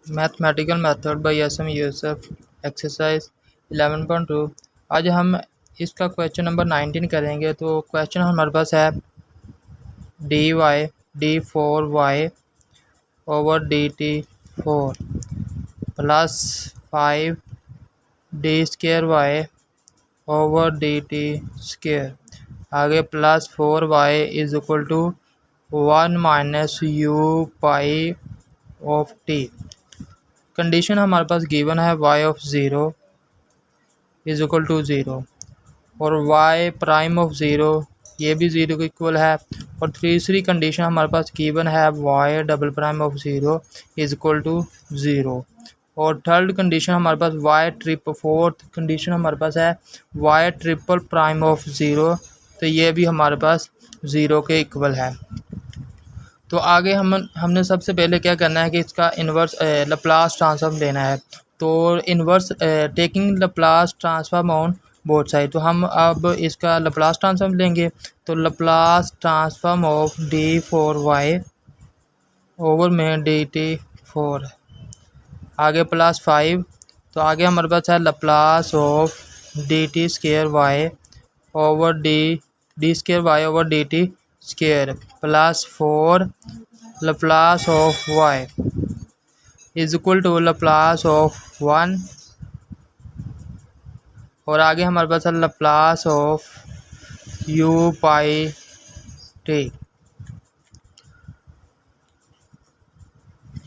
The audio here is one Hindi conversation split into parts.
Mathematical method by SM. Yusuf exercise 11.2। आज हम इसका क्वेश्चन नंबर 19 करेंगे। तो क्वेश्चन हमारे पास है D Y d4y over dt4 plus 5d² over dt²। आगे plus 4y is equal to 1 minus u pi of t। Condition हमारे पास गिवन है y of 0 is equal to 0 और y प्राइम ऑफ 0 ये भी 0 के इक्वल है। और तीसरी कंडीशन हमारे पास गिवन है y double prime of 0 is equal to 0। और थर्ड कंडीशन हमारे पास फोर्थ कंडीशन हमारे पास है y ट्रिपल प्राइम ऑफ 0, तो ये भी हमारे पास 0 के इक्वल है। तो आगे हमने सबसे पहले क्या करना है कि इसका इन्वर्स लप्लास ट्रांसफॉर्म लेना है। तो inverse taking Laplace transform on both side, तो हम अब इसका लप्लास ट्रांसफॉर्म लेंगे। तो Laplace transform of d4y over में dt4, आगे प्लस 5, तो आगे हमारे पास है Laplace of dt² over d² over dt² plus 4 Laplace of y is equal to Laplace of 1। और आगे हमारे पास है Laplace of u pi t।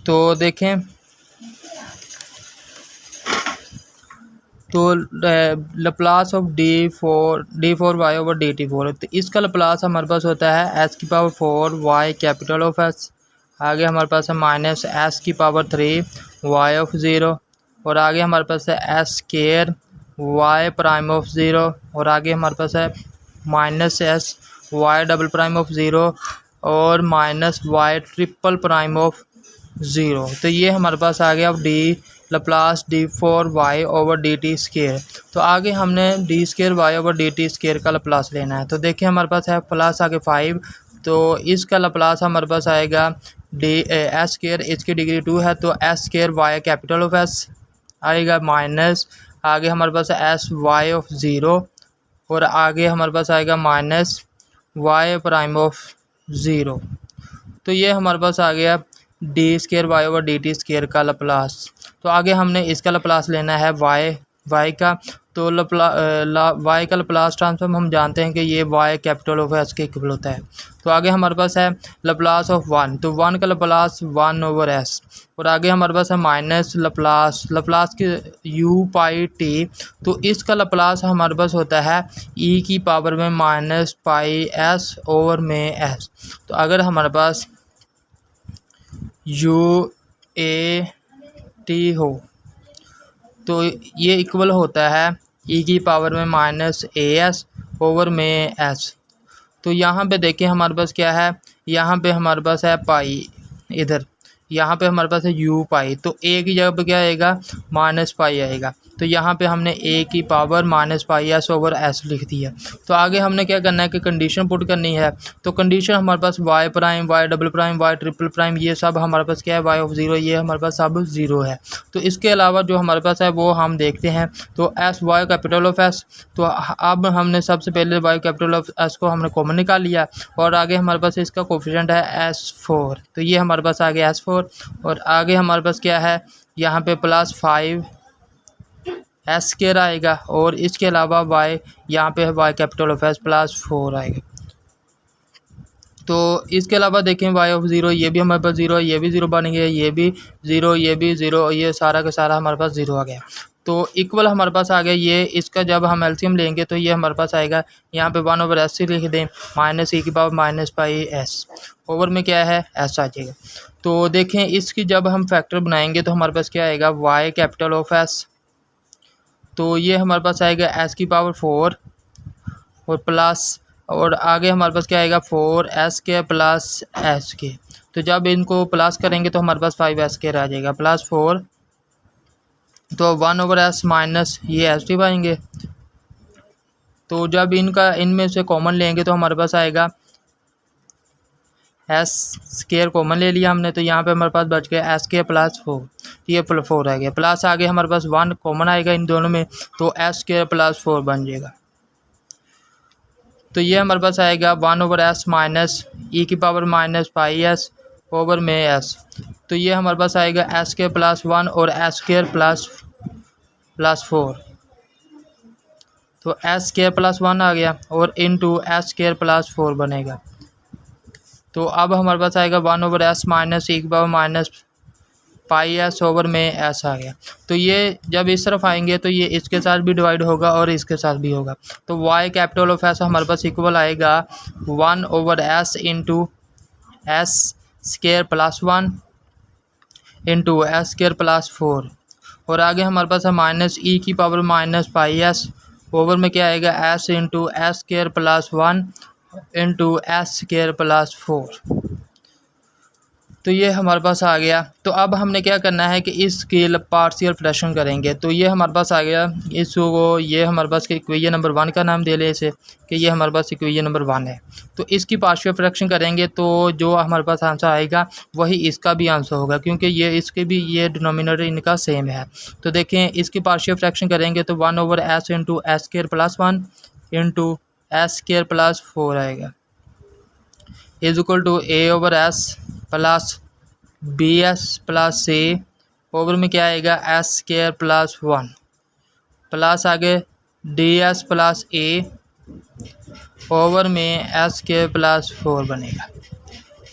तो देखें, तो Laplace of d4y over dt4, तो इसका लप्लास हमारे पास होता है s⁴ y capital of s। आगे हमारे पास है माइनस s⁴ y ऑफ 0, और आगे हमारे पास है s² y प्राइम ऑफ 0, और आगे हमारे पास है minus s y double prime of 0 और minus y triple prime of 0। तो ये हमारे पास आ गया अब लप्लास d4y ओवर dt²। तो आगे हमने d² ओवर dt² का लप्लास लेना है। तो देखिए हमारे पास है प्लस आगे 5, तो इसका लप्लास हमारे पास आएगा s², इसकी डिग्री 2 है तो s² y capital of s आएगा, माइनस आगे हमारे पास है s y ऑफ 0, और आगे हमारे पास आएगा माइनस y प्राइम ऑफ 0। तो ये हमारे पास आ गया d² y ओवर dt² का लप्लास। तो आगे हमने इसका लप्लास लेना है y का। तो y का लप्लास ट्रांसफॉर्म हम जानते हैं कि ये y कैपिटल ऑफ s के इक्वल होता है। तो आगे हमारे पास है लप्लास ऑफ 1, तो 1 का लप्लास 1 ओवर s, और आगे हमारे पास है माइनस लप्लास के u पाई t, तो इसका लप्लास हमारे पास होता है e की पावर में माइनस पाई s ओवर में s। तो अगर हमारे पास u a t हो तो ये इक्वल होता है e की पावर में माइनस as ओवर में s। तो यहाँ पे देखिए हमारे पास क्या है, यहाँ पे हमारे पास है पाई, इधर यहाँ पे हमारे पास है u पाई, तो a की जगह पे क्या आएगा माइनस पाई आएगा। तो यहाँ पे हमने a की power minus pi s over s लिख दिया। तो आगे हमने क्या करना है कि कंडीशन पुट करनी है। तो कंडीशन हमारे पास y prime y double prime y triple prime ये सब हमारे पास क्या है y ऑफ 0, ये हमारे पास सब 0 है। तो इसके अलावा जो हमारे पास है वो हम देखते हैं। तो s y capital of s, तो अब हमने सबसे पहले y कैपिटल ऑफ s को हमने कॉमन निकाल लिया, और आगे हमारे पास इसका कोफिशिएंट है s4, तो ये हमारे पास आ गया s4। और आगे हमारे पास क्या है, यहाँ पे प्लस 5 s² आएगा, और इसके अलावा y यहाँ पे है y capital of s plus 4 आएगा। तो इसके अलावा देखें y ऑफ 0 ये भी हमारे पास 0 है, ये भी 0 बन गया, ये भी 0, ये भी 0, ये सारा का सारा हमारे पास 0 आ गया। तो इक्वल हमारे पास आ गया ये, इसका जब हम एलसीएम लेंगे तो ये हमारे पास आएगा, यहाँ पे 1 ओवर s लिख दें, माइनस e की power minus pi s over में क्या है s आ जाएगा। तो देखें इसकी जब हम फैक्टर बनाएंगे तो हमारे पास क्या आएगा y कैपिटल ऑफ s, तो ये हमारे पास आएगा s की पावर 4 और प्लस, और आगे हमारे पास क्या आएगा 4s² प्लस s²। तो जब इनको प्लस करेंगे तो हमारे पास 5s² आ जाएगा प्लस 4, तो 1 ओवर s माइनस ये s² आएंगे। तो जब इनमें से कॉमन लेंगे तो हमारे पास आएगा एस स्केयर कॉमन ले लिया हमने, तो यहाँ पे हमारे पास बच गया एस स्केयर प्लस 4, ये 4 आ गया, प्लस आगे हमारे पास 1 कॉमन आएगा इन दोनों में, तो एस स्केयर प्लस 4 बन जाएगा। तो ये हमारे पास आएगा 1/s माइनस ई की power minus pi S over में एस। तो ये हमारे पास आएगा एस स्केयर प्लस 1 और एस स्केयर प्लस 4, तो एस स्केयर प्लस 1 आ गया और इनटू एस स्केयर प्लस 4 बनेगा। तो अब हमारे पास आएगा 1/s माइनस ई की power minus pi S over में एस आ गया। तो ये जब इस तरफ आएंगे तो ये इसके साथ भी डिवाइड होगा और इसके साथ भी होगा, तो वाई कैपिटल ऑफ एस हमारे पास इक्वल आएगा 1/s into S square plus 1 into S square plus 4, और आगे हमारे पास है माइनस ई की power minus pi S over में क्या आएगा S into S square plus 1 into S square plus 4। तो ये हमारे पास आ गया। तो अब हमने क्या करना है कि इसकी पार्शियल फ्रैक्शन करेंगे। तो ये हमारे पास आ गया, इसको ये हमारे पास इक्वेशन नंबर 1 का नाम दे लें इसे, कि ये हमारे पास इक्वेशन नंबर 1 है। तो इसकी पार्शियल फ्रैक्शन करेंगे तो जो हमारे पास आंसर आएगा वही इसका भी आंसर होगा, क्योंकि ये इसके भी ये डिनोमिनेटर इनका सेम है। तो देखें इसकी पार्शियल फ्रैक्शन करेंगे तो 1/s into S square plus 1 into S square plus 4 आएगा, is equal to a/s plus B S plus A over में क्या आएगा एस स्केयर प्लस 1 प्लस आगे D S plus A over में एस स्केयर प्लस 4 बनेगा।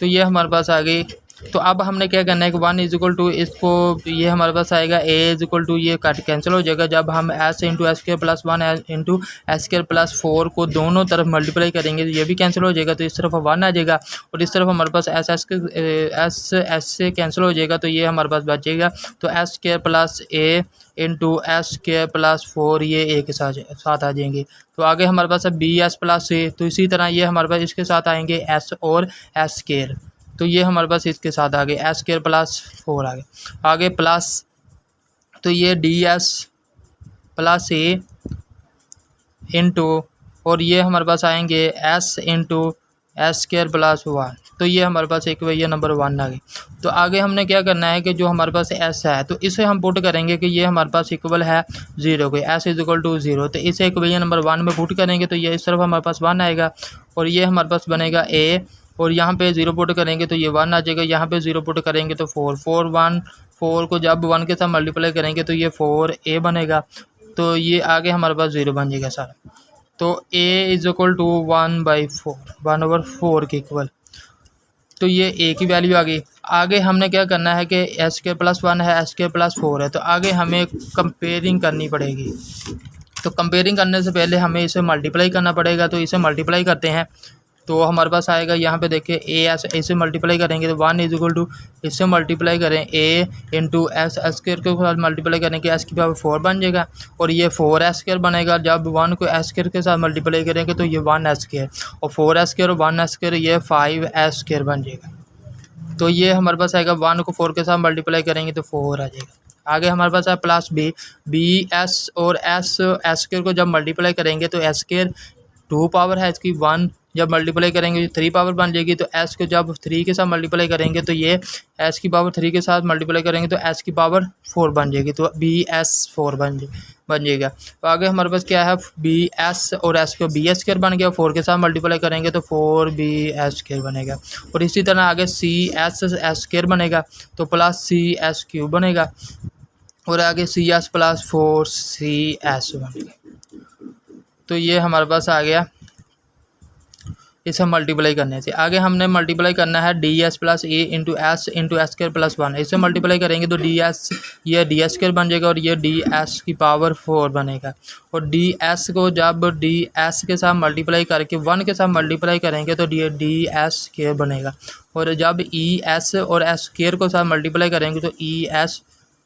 तो ये हमारे पास आ गई। तो अब हमने क्या करना है कि 1 इज इक्वल टू इसको, ये हमारे पास आएगा a इज इक्वल टू, ये कट कैंसिल हो जाएगा जब हम s into S square plus 1 into S square plus 4 को दोनों तरफ मल्टीप्लाई करेंगे तो ये भी कैंसिल हो जाएगा, तो इस तरफ 1 आ जाएगा और इस तरफ हमारे पास एस से कैंसिल हो जाएगा, तो ये हमारे पास बचेगा। तो S square plus a into S square plus 4 ये a के साथ आ जाएंगे। तो आगे हमारे पास है बी एस प्लस ए, तो इसी तरह ये हमारे पास इसके साथ आएंगे s और एस स्केयर, तो ये हमारे पास इसके साथ आगे एस स्केयर प्लस 4 आगे प्लस, तो ये डी एस प्लस ए इंटू, और ये हमारे पास आएंगे S into S square plus 1, तो ये हमारे पास इक्वेशन नंबर 1 आ गई। तो आगे हमने क्या करना है कि जो हमारे पास एस है तो इसे हम पुट करेंगे कि ये हमारे पास इक्वल है 0 के, एस इज इक्वल टू 0, तो इसे इक्वेशन नंबर 1 में पुट करेंगे तो ये इस तरफ हमारे पास 1 आएगा और ये हमारे पास बनेगा ए, और यहाँ पे 0 पुट करेंगे तो ये 1 आ जाएगा, यहाँ पे 0 पुट करेंगे तो 4 को जब 1 के साथ मल्टीप्लाई करेंगे तो ये 4a बनेगा, तो ये आगे हमारे पास 0 बन जाएगा सारा। तो a इज इक्वल टू 1/4 के इक्वल, तो ये a की वैल्यू आ गई। आगे हमने क्या करना है कि एस स्केयर प्लस 1 है, एस स्केयर प्लस 4 है, तो आगे हमें कंपेयरिंग करनी पड़ेगी। तो कंपेयरिंग करने से पहले हमें इसे मल्टीप्लाई करना पड़ेगा, तो इसे मल्टीप्लाई करते हैं। तो हमारे पास आएगा यहाँ पे देखिए ए एस, इसे मल्टीप्लाई करेंगे तो 1 इज इक्वल टू, इससे मल्टीप्लाई करें ए इंटू एस स्क्वायर के साथ मल्टीप्लाई करेंगे एस की पावर 4 बन जाएगा, और ये 4s स्क्वायर बनेगा। जब 1 को एस स्क्वायर के साथ मल्टीप्लाई करेंगे तो ये 1s स्क्वायर, और 4s स्क्वायर और 1s स्क्वायर ये 5s स्क्वायर बन जाएगा। तो ये हमारे पास आएगा 1 को 4 के साथ मल्टीप्लाई करेंगे तो 4 आ जाएगा। आगे हमारे पास है प्लस बी एस और एस स्क्वायर को जब मल्टीप्लाई करेंगे तो एस स्क्वायर 2 पावर है इसकी 1, जब मल्टीप्लाई करेंगे 3 पावर बन जाएगी। तो s को जब 3 के साथ मल्टीप्लाई करेंगे तो ये s की पावर 3 के साथ मल्टीप्लाई करेंगे तो s की पावर 4 बन जाएगी, तो bs4 बन जाएगा। तो आगे हमारे पास क्या है bs और s को bs स्क्वायर बन गया, 4 के साथ मल्टीप्लाई करेंगे तो 4bs स्क्वायर बनेगा, और इसी तरह आगे cs s स्क्वायर बनेगा तो प्लस cs क्यूब बनेगा, और आगे cs प्लस 4cs बनेगा। तो ये हमारे पास आ गया इसे मल्टीप्लाई करने से। आगे हमने मल्टीप्लाई करना है डी एस प्लस ए इंटू एस स्क्वायर प्लस 1, इसे मल्टीप्लाई करेंगे तो डी एस ये डी एस स्क्वायर बन जाएगा और ये डी एस की पावर 4 बनेगा, और डी एस को जब डी एस के साथ मल्टीप्लाई करके 1 के साथ मल्टीप्लाई करेंगे तो डी एस स्क्वायर बनेगा, और जब ई एस और एस स्क्वायर को साथ मल्टीप्लाई करेंगे तो ई एस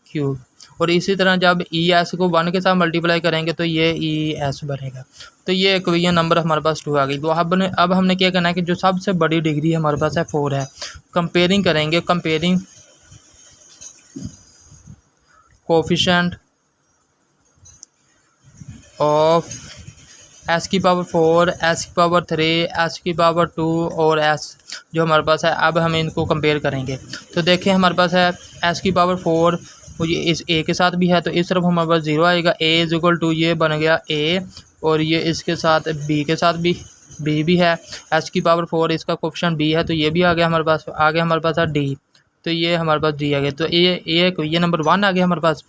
क्यूब, और इसी तरह जब ई एस को 1 के साथ मल्टीप्लाई करेंगे तो ये ई एस बनेगा। तो ये इक्वेशन नंबर हमारे पास 2 आ गई। तो अब हमने क्या करना है कि जो सबसे बड़ी डिग्री हमारे पास है 4 है, कंपेयरिंग करेंगे, कंपेयरिंग कोफिशिएंट ऑफ एस की पावर 4, एस की पावर 3, एस की पावर 2 और एस जो हमारे पास है। अब हम इनको कंपेयर करेंगे तो देखें हमारे पास है एस की पावर 4, ये इस ए के साथ भी है तो इस तरफ हमारे पास 0 आएगा। ए इज इक्वल टू ये बन गया ए, और ये इसके साथ बी के साथ भी है। एस की पावर 4 इसका कोफिशिएंट बी है तो ये भी आ गया हमारे पास। आगे हमारे पास है डी, तो ये हमारे पास डी आ गया। तो ये नंबर 1 आ गया हमारे पास।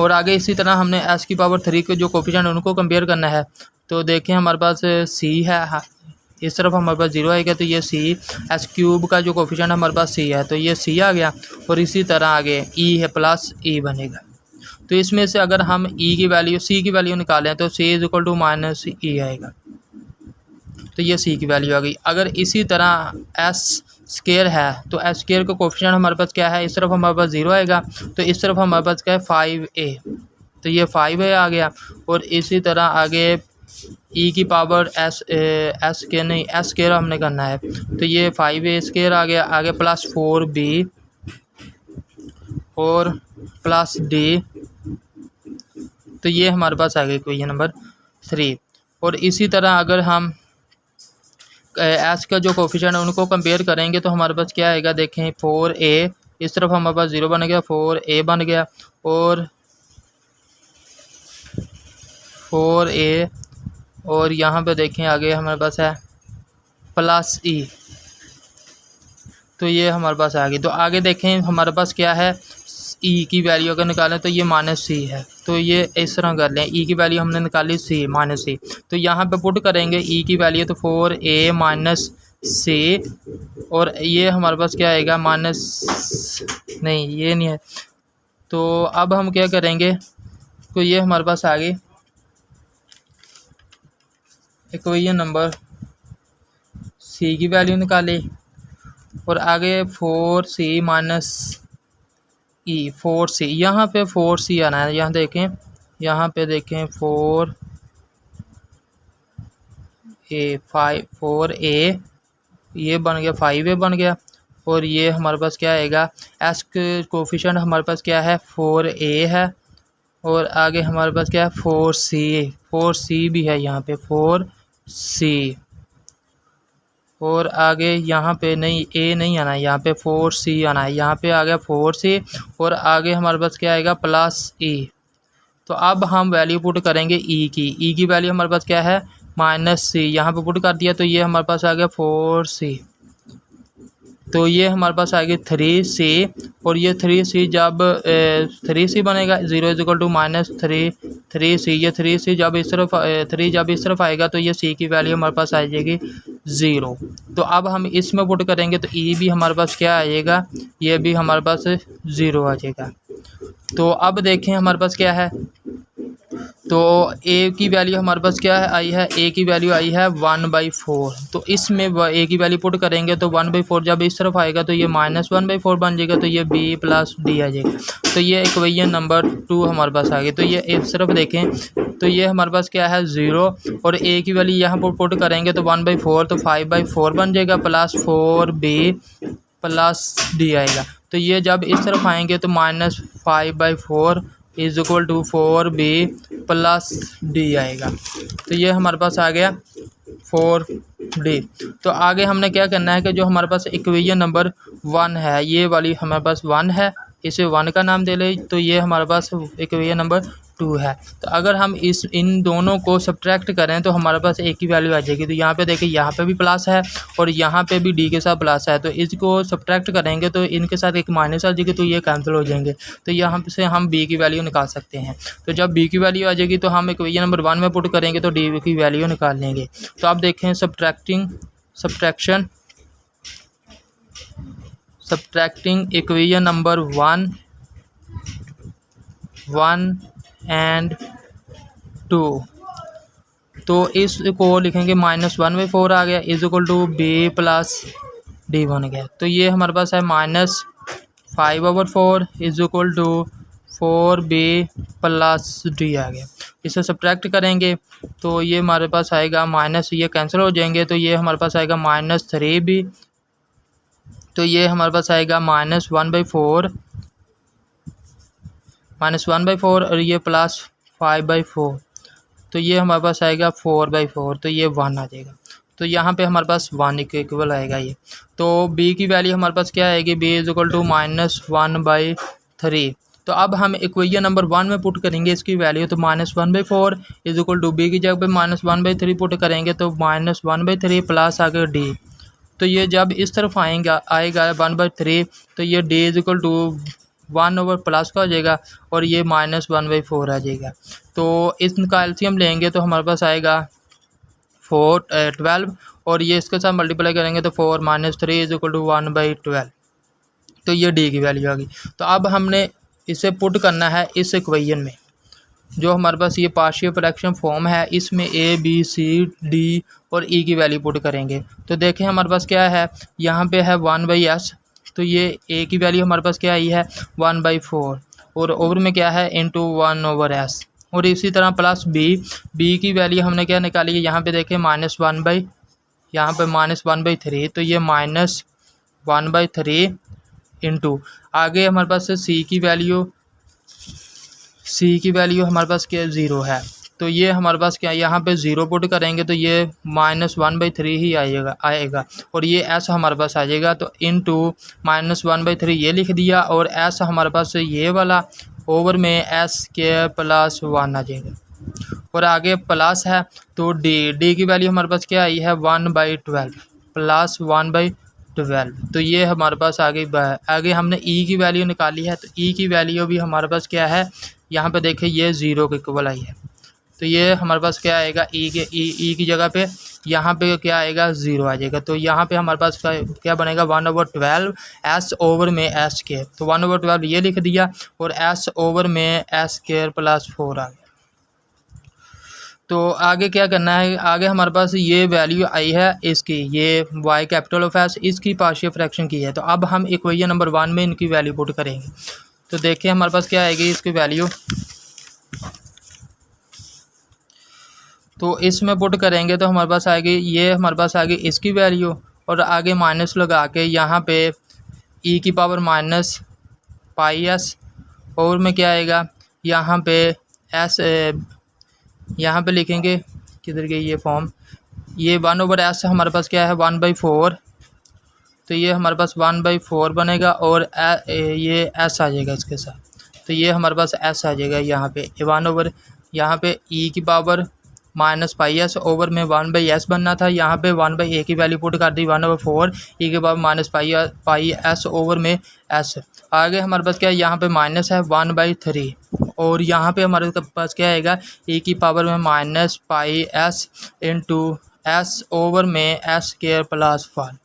और आगे इसी तरह हमने एस की पावर 3 के जो कोफिशिएंट उनको कंपेयर करना है। तो देखें हमारे पास सी है, इस तरफ हमारे पास 0 आएगा तो ये सी। एस क्यूब का जो कोफिशिएंट हमारे पास सी है तो ये सी आ गया। और इसी तरह आगे ई है प्लस ई बनेगा। तो इसमें से अगर हम ई की वैल्यू सी की वैल्यू निकालें तो सी इज इक्वल टू माइनस ई आएगा, तो ये सी की वैल्यू आ गई। अगर इसी तरह एस स्केयर है तो एस स्केयर का कोफिशिएंट हमारे पास क्या है, इस तरफ हमारे पास 0 आएगा तो इस तरफ हमारे पास क्या है 5a, तो ये 5a आ गया। और इसी तरह आगे ई की पावर एस स्केयर हमने करना है तो ये 5a स्केयर आ गया। आगे प्लस 4b और प्लस d, तो ये हमारे पास आ गई क्वेश्चन नंबर 3। और इसी तरह अगर हम एस का जो कोफिशिएंट है उनको कंपेयर करेंगे तो हमारे पास क्या आएगा, देखें 4a, इस तरफ हमारे पास 0 बन गया, 4a बन गया। और 4a और यहाँ पे देखें आगे हमारे पास है प्लस e, तो ये हमारे पास आ गई। तो आगे देखें हमारे पास क्या है, ई की वैल्यू अगर निकालें तो ये माइनस सी है, तो ये इस तरह कर लें। ई की वैल्यू हमने निकाली सी माइनस सी, तो यहाँ पे पुट करेंगे ई की वैल्यू तो 4a माइनस सी, और ये हमारे पास क्या आएगा माइनस, नहीं ये नहीं है। तो अब हम क्या करेंगे, तो ये हमारे पास आ गई इक्वेशन नंबर सी की वैल्यू निकाले। और आगे 4c माइनस ई, 4c, यहाँ पे 4c आना है। यहाँ देखें 4a ये बन गया 5a बन गया। और ये हमारे पास क्या आएगा, एस कोफिशिएंट हमारे पास क्या है 4a है। और आगे हमारे पास क्या है 4c भी है, यहाँ पे 4c। और आगे यहाँ पे नहीं a नहीं आना है, यहाँ पे 4c आना है। यहाँ पे आ गया 4c और आगे हमारे पास क्या आएगा प्लस e। तो अब हम वैल्यू पुट करेंगे e की वैल्यू हमारे पास क्या है माइनस सी, यहाँ पे पुट कर दिया तो ये हमारे पास आ गया 4c। तो ये हमारे पास आ गई 3c। और ये 3c जब 3c बनेगा 0 is equal to minus 3c, ये 3c जब इस तरफ 3 जब इस तरफ आएगा तो ये c की वैल्यू हमारे पास आ जाएगी 0। तो अब हम इसमें पुट करेंगे तो e भी हमारे पास क्या आएगा, ये भी हमारे पास 0 आ जाएगा। तो अब देखें हमारे पास क्या है, तो a की वैल्यू हमारे पास क्या है आई है, a की वैल्यू आई है 1/4। तो इसमें a की वैल्यू पुट करेंगे तो 1/4 जब इस तरफ आएगा तो ये माइनस 1/4 बन जाएगा, तो ये b प्लस d आ जाएगा। तो ये इक्वेशन नंबर 2 हमारे पास आ गई। तो ये इस तरफ देखें तो ये हमारे पास क्या है 0, और a की वैल्यु यहाँ पर पुट करेंगे तो 1/4 तो 5/4 बन जाएगा, प्लस 4b प्लस d आएगा। तो ये जब इस तरफ आएंगे तो minus 5/4 is equal to 4b plus d आएगा। तो ये हमारे पास आ गया 4d। तो आगे हमने क्या करना है कि जो हमारे पास इक्वेशन नंबर 1 है, ये वाली हमारे पास 1 है, इसे 1 का नाम दे ले। तो ये हमारे पास इक्वेशन नंबर 2 है। तो अगर हम इन दोनों को सब्ट्रैक्ट करें तो हमारे पास एक ही वैल्यू आ जाएगी। तो यहाँ पे देखिए यहाँ पे भी प्लस है और यहाँ पे भी डी के साथ प्लस है, तो इसको सब्ट्रैक्ट करेंगे तो इनके साथ एक माइनस आ जाएगी, तो ये कैंसिल हो जाएंगे। तो यहाँ से हम बी की वैल्यू निकाल सकते हैं। तो जब बी की वैल्यू आ जाएगी तो हम इक्वेशन नंबर 1 में पुट करेंगे तो डी की वैल्यू निकाल लेंगे। तो आप देखें सब्ट्रैक्टिंग इक्वेशन नंबर 1 एंड 2, तो इसको लिखेंगे माइनस 1/4 आ गया is equal to b plus D बन गया। तो ये हमारे पास है minus 5/4 is equal to 4b plus D आ गया। इसे सब्ट्रैक्ट करेंगे तो ये हमारे पास आएगा माइनस, ये कैंसिल हो जाएंगे, तो ये हमारे पास आएगा माइनस 3b। तो ये हमारे पास आएगा माइनस 1/4 और ये प्लस 5/4। तो ये हमारे पास आएगा 4/4, तो ये 1 आ जाएगा। तो यहाँ पे हमारे पास 1 के इक्वल आएगा ये। तो b की वैल्यू हमारे पास क्या आएगी, b इज इक्वल टू -1/3। तो अब हम इक्वेशन नंबर 1 में पुट करेंगे इसकी वैल्यू, तो -1/4 इज इक्वल टू b की जगह पे -1/3 पुट करेंगे, तो -1/3 प्लस आगे d। तो ये जब इस तरफ आएगा 1/3, तो ये d is equal to 1 over plus का हो जाएगा और ये -1/4 आ जाएगा। तो इसका एलसीएम लेंगे तो हमारे पास आएगा 12 और ये इसके साथ मल्टीप्लाई करेंगे तो 4 - 3 इज इक्वल टू 1/12। तो ये डी की वैल्यू आ गई। तो अब हमने इसे पुट करना है इस इक्वेशन में, जो हमारे पास ये पार्शियल फ्रैक्शन फॉर्म है, इसमें ए बी सी डी और ई की वैल्यू पुट करेंगे। तो देखें हमारे पास क्या है, यहाँ पे है 1/s, तो ये ए की वैल्यू हमारे पास क्या आई है 1/4 और ओवर में क्या है इंटू 1/s। और इसी तरह प्लस बी की वैल्यू हमने क्या निकाली है, यहाँ पे देखें -1/, यहाँ पे -1/3, तो ये -1/3 इंटू आगे हमारे पास सी की वैल्यू हमारे पास क्या 0 है, तो ये हमारे पास क्या यहाँ पे 0 पुट करेंगे तो ये -1/3 ही आएगा और ये एस हमारे पास आ जाएगा। तो इंटू -1/3 ये लिख दिया और एस हमारे पास ये वाला ओवर में एस के प्लस 1 आ जाएगा और आगे प्लस है तो डी की वैल्यू हमारे पास क्या आई है 1/12 प्लस 1/12। तो ये हमारे पास आगे हमने ई की वैल्यू निकाली है, तो ई की वैल्यू भी हमारे पास क्या है, यहाँ पे देखें ये 0 के इक्वल आई है। तो ये हमारे पास क्या आएगा ई की जगह पे यहाँ पे क्या आएगा 0 आ जाएगा। तो यहाँ पे हमारे पास क्या बनेगा 1/12 एस ओवर में एस के, तो 1/12 ये लिख दिया और एस ओवर में एस स्क्वायर प्लस 4 आ गया। तो आगे क्या करना है, आगे हमारे पास ये वैल्यू आई है इसकी, ये y कैपिटल ऑफ एस, इसकी पार्शियल फ्रैक्शन की है। तो अब हम इक्वेशन नंबर 1 में इनकी वैल्यू पुट करेंगे। तो देखिए हमारे पास क्या आएगी इसकी वैल्यू, तो इसमें पुट करेंगे तो हमारे पास आएगी ये, हमारे पास आएगी इसकी वैल्यू और आगे माइनस लगा के यहाँ पे e की पावर -πs और में क्या आएगा यहाँ पे s, यहाँ पे लिखेंगे किधर गई ये फॉर्म, ये 1/s हमारे पास क्या है 1/4, तो ये हमारे पास 1/4 बनेगा और ये s आ जाएगा इसके साथ, तो ये हमारे पास s आ जाएगा यहाँ पे 1/, यहाँ पे e की पावर -πs ओवर में 1/s बनना था, यहाँ पे 1/a की वैल्यू पुट कर दी 1/4 e के पावर -πs ओवर में s। आगे हमारे पास क्या है, यहाँ पे माइनस है 1/3 और यहाँ पे हमारे पास क्या आएगा e की पावर में -πs इंटू s ओवर में s स्क्वायर प्लस 1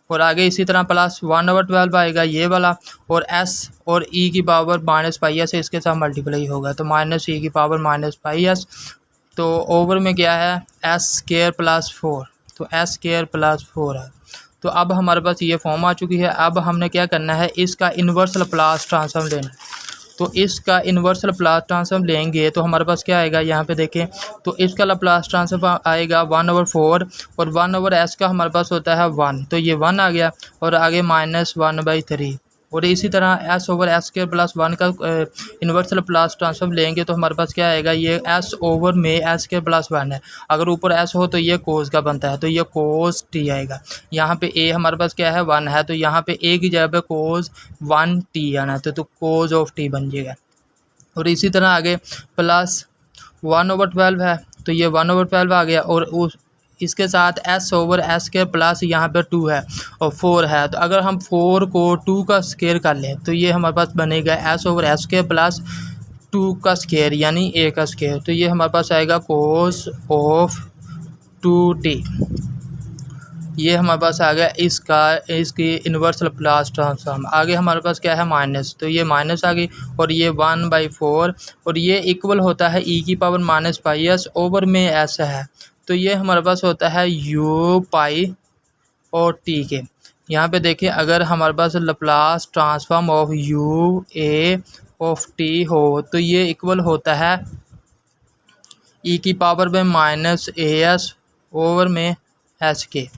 और आगे इसी तरह प्लस 1/12 आएगा ये वाला और s और e की पावर -πs इसके साथ मल्टीप्लाई होगा, तो -e की पावर -πs, तो ओवर में क्या है s स्क्वायर प्लस 4, तो s स्क्वायर प्लस 4 है। तो अब हमारे पास ये फॉर्म आ चुकी है। अब हमने क्या करना है, इसका इन्वर्स लैप्लास ट्रांसफॉर्म लेना है। तो इसका इन्वर्स लैप्लास ट्रांसफॉर्म लेंगे तो हमारे पास क्या आएगा, यहाँ पे देखें तो इसका लैप्लास ट्रांसफॉर्म आएगा 1/4 और 1/s का हमारे पास होता है 1, तो ये 1 आ गया और आगे -1/3 और इसी तरह s ओवर s के प्लस 1 का इन्वर्स लैप्लास ट्रांसफॉर्म लेंगे तो हमारे पास क्या आएगा, ये s ओवर में s के प्लस 1 है, अगर ऊपर s हो तो ये कोस का बनता है, तो ये कोस t आएगा। यहाँ पे a हमारे पास क्या है 1 है, तो यहाँ पे a की जगह पे कोस 1t आना है, तो कोस ऑफ t बन जाएगा। और इसी तरह आगे प्लस 1/12 है, तो ये 1/12 आ गया और इसके साथ s ओवर s के प्लस यहाँ पे 2 है और 4 है, तो अगर हम 4 को 2 का स्क्वायर कर लें तो ये हमारे पास बनेगा s ओवर s के प्लस 2 का स्क्वायर यानी a का स्क्वायर, तो ये हमारे पास आएगा कोस ऑफ 2t। ये हमारे पास आ गया इसकी इन्वर्स लैप्लास ट्रांसफॉर्म। आगे हमारे पास क्या है माइनस, तो ये माइनस आ गई और ये 1/4 और ये इक्वल होता है e की पावर -πs ओवर में s है, तो ये हमारे पास होता है u पाई और t के। यहाँ पे देखें अगर हमारे पास Laplace transform of u a of t हो तो ये इक्वल होता है e की पावर में -as ओवर में s के।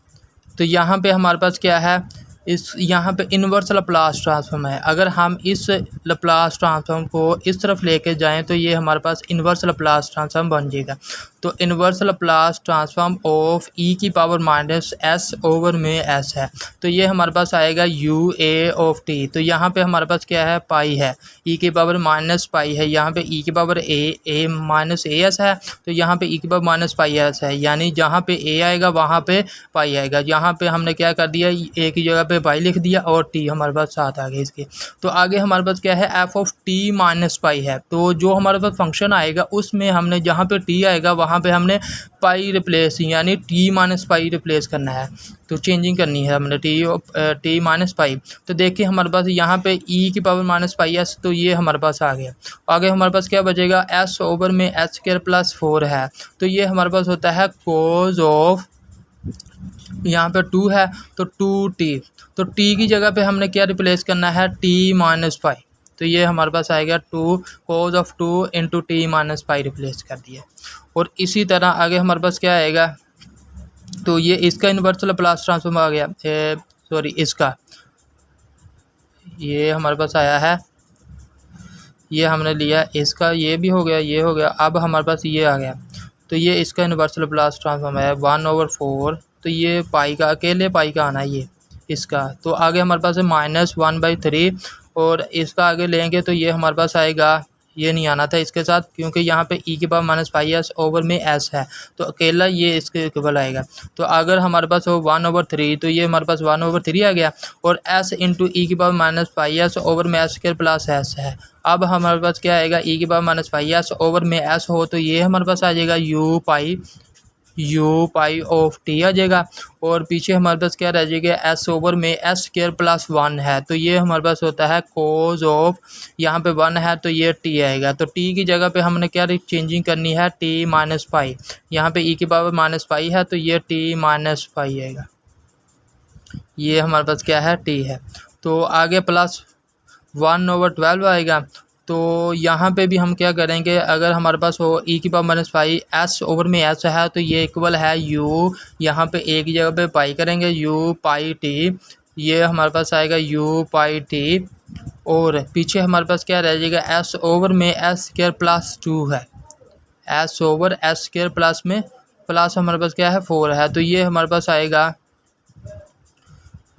तो यहाँ पे हमारे पास क्या है इस यहाँ पे इन्वर्स लैप्लास ट्रांसफॉर्म है। अगर हम इस लैप्लास ट्रांसफॉर्म को इस तरफ लेके जाएं तो ये हमारे पास इन्वर्स लैप्लास ट्रांसफॉर्म बन जाएगा। तो इन्वर्स लैप्लास ट्रांसफॉर्म ऑफ ई की पावर माइनस एस ओवर में एस है, तो ये हमारे पास आएगा यू ए ऑफ टी। तो यहाँ पे हमारे पास क्या है, पाई है, ई की पावर माइनस पाई है, यहाँ पे ई की power A minus A S है, तो यहाँ पे ई की पावर माइनस पाई एस है, यानी जहाँ पे ए आएगा वहाँ पे पाई आएगा। यहाँ पे हमने क्या कर दिया, ए की जगह पे पाई लिख दिया और टी हमारे पास साथ आ गया इसके। तो आगे हमारे पास क्या है, एफ ऑफ टी माइनस पाई है। तो जो हमारे पास फंक्शन आएगा उसमें हमने जहाँ पे टी आएगा वहाँ पे हमने पाई रिप्लेस यानी टी माइनस पाई रिप्लेस करना है, तो चेंजिंग करनी है हमने टी माइनस पाई। तो देखिए हमारे पास यहाँ पे ई की पावर माइनस पाई एस, तो ये हमारे पास आ गया। आगे हमारे पास क्या बचेगा, एस ओवर में एच स्क्वायर प्लस 4 है, तो ये हमारे पास होता है कोज ऑफ, यहाँ पे 2 है तो 2t, तो t की जगह पे हमने क्या रिप्लेस करना है, t माइनस पाई। तो ये हमारे पास आएगा 2 cos of 2 into T minus pi replace कर दिया। और इसी तरह आगे हमारे पास क्या आएगा, तो ये इसका इन्वर्स लैप्लास ट्रांसफॉर्म आ गया, सॉरी इसका, ये हमारे पास आया है, ये हमने लिया इसका, ये भी हो गया, ये हो गया। अब हमारे पास ये आ गया, तो ये इसका इन्वर्स लैप्लास ट्रांसफॉर्म है 1/4, तो ये पाई का, अकेले पाई का आना है ये इसका। तो आगे हमारे पास है -1/3, और इसका आगे लेंगे तो ये हमारे पास आएगा, ये नहीं आना था इसके साथ क्योंकि यहाँ पे ई के power minus pi S over में एस है, तो अकेला ये इसके इक्वल आएगा। तो अगर हमारे पास हो 1/3, तो ये हमारे पास 1/3 आ गया, और एस इंटू ई की power minus pi S over में एस स्क्वायर प्लस एस है। अब हमारे पास क्या आएगा, ई की power minus pi S over में एस हो, तो ये हमारे पास आ जाएगा यू पाई ऑफ टी आ जाएगा, और पीछे हमारे पास क्या रह जाएगा, एस ओवर में एस स्क्वायर प्लस 1 है, तो ये हमारे पास होता है कोज ऑफ, यहाँ पे 1 है तो ये टी आएगा। तो टी की जगह पे हमने क्या चेंजिंग करनी है, टी माइनस पाई, यहाँ पे ई की पावर माइनस पाई है तो ये टी माइनस पाई आएगा, ये हमारे पास क्या है, टी है। तो आगे प्लस 1/12 आएगा। तो यहाँ पे भी हम क्या करेंगे, अगर हमारे पास हो ई की power minus pi S over में एस है, तो ये इक्वल है यू, यहाँ पे ए की जगह पे पाई करेंगे, यू पाई टी, ये हमारे पास आएगा यू पाई टी, और पीछे हमारे पास क्या रह जाएगा, एस ओवर में एस स्क्वायर प्लस 2 है, S over S square plus में प्लस हमारे पास क्या है 4 है, तो ये हमारे पास आएगा,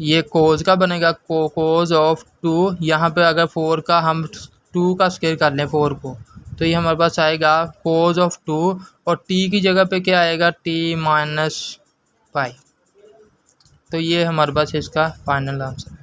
ये कोज का बनेगा, कोज ऑफ 2, यहाँ पे अगर 4 का हम 2 का स्क्वायर कर लें 4 को, तो ये हमारे पास आएगा कोज ऑफ 2, और टी की जगह पे क्या आएगा, टी माइनस पाई। तो ये हमारे पास इसका फाइनल आंसर है।